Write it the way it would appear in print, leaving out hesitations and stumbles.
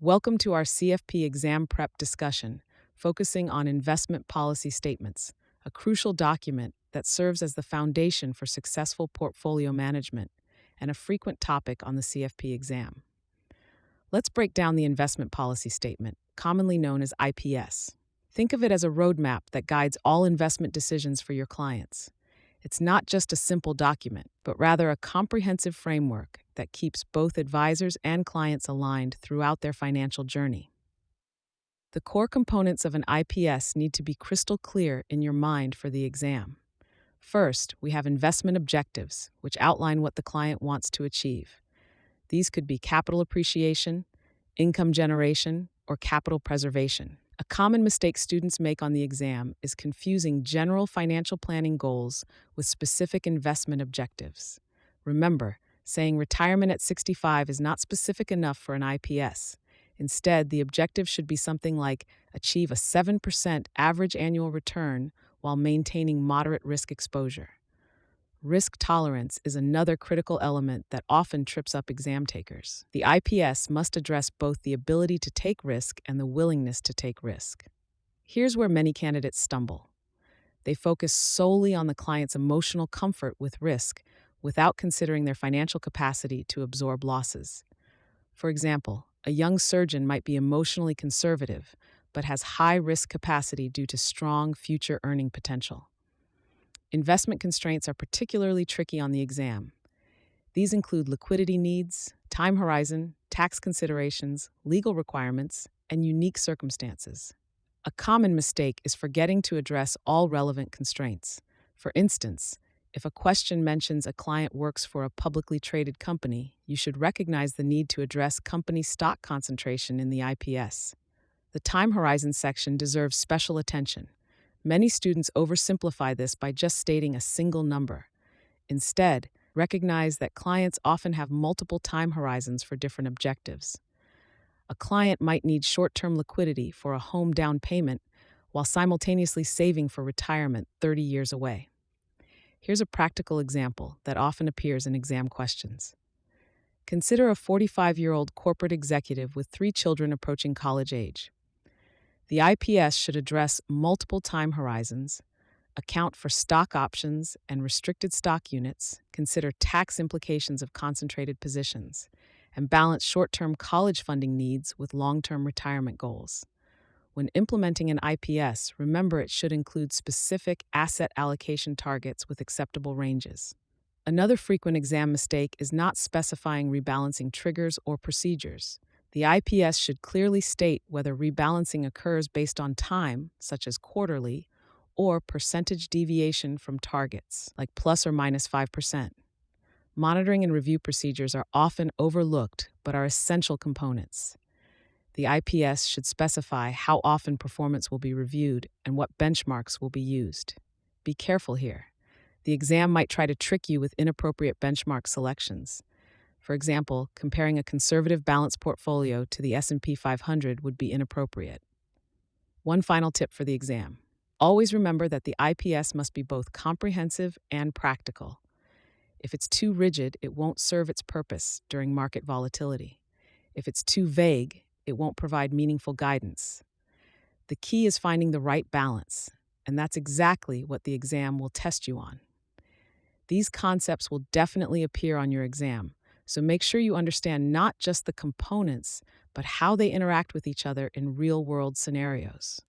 Welcome to our CFP exam prep discussion, focusing on investment policy statements, a crucial document that serves as the foundation for successful portfolio management and a frequent topic on the CFP exam. Let's break down the investment policy statement, commonly known as IPS. Think of it as a roadmap that guides all investment decisions for your clients. It's not just a simple document, but rather a comprehensive framework that keeps both advisors and clients aligned throughout their financial journey. The core components of an IPS need to be crystal clear in your mind for the exam. First, we have investment objectives, which outline what the client wants to achieve. These could be capital appreciation, income generation, or capital preservation. A common mistake students make on the exam is confusing general financial planning goals with specific investment objectives. Remember, saying retirement at 65 is not specific enough for an IPS. Instead, the objective should be something like achieve a 7% average annual return while maintaining moderate risk exposure. Risk tolerance is another critical element that often trips up exam takers. The IPS must address both the ability to take risk and the willingness to take risk. Here's where many candidates stumble. They focus solely on the client's emotional comfort with risk without considering their financial capacity to absorb losses. For example, a young surgeon might be emotionally conservative but has high risk capacity due to strong future earning potential. Investment constraints are particularly tricky on the exam. These include liquidity needs, time horizon, tax considerations, legal requirements, and unique circumstances. A common mistake is forgetting to address all relevant constraints. For instance, if a question mentions a client works for a publicly traded company, you should recognize the need to address company stock concentration in the IPS. The time horizon section deserves special attention. Many students oversimplify this by just stating a single number. Instead, recognize that clients often have multiple time horizons for different objectives. A client might need short-term liquidity for a home down payment while simultaneously saving for retirement 30 years away. Here's a practical example that often appears in exam questions. Consider a 45-year-old corporate executive with 3 children approaching college age. The IPS should address multiple time horizons, account for stock options and restricted stock units, consider tax implications of concentrated positions, and balance short-term college funding needs with long-term retirement goals. When implementing an IPS, remember it should include specific asset allocation targets with acceptable ranges. Another frequent exam mistake is not specifying rebalancing triggers or procedures. The IPS should clearly state whether rebalancing occurs based on time, such as quarterly, or percentage deviation from targets, like plus or minus 5%. Monitoring and review procedures are often overlooked but are essential components. The IPS should specify how often performance will be reviewed and what benchmarks will be used. Be careful here. The exam might try to trick you with inappropriate benchmark selections. For example, comparing a conservative balanced portfolio to the S&P 500 would be inappropriate. One final tip for the exam. Always remember that the IPS must be both comprehensive and practical. If it's too rigid, it won't serve its purpose during market volatility. If it's too vague, it won't provide meaningful guidance. The key is finding the right balance, and that's exactly what the exam will test you on. These concepts will definitely appear on your exam, so make sure you understand not just the components, but how they interact with each other in real-world scenarios.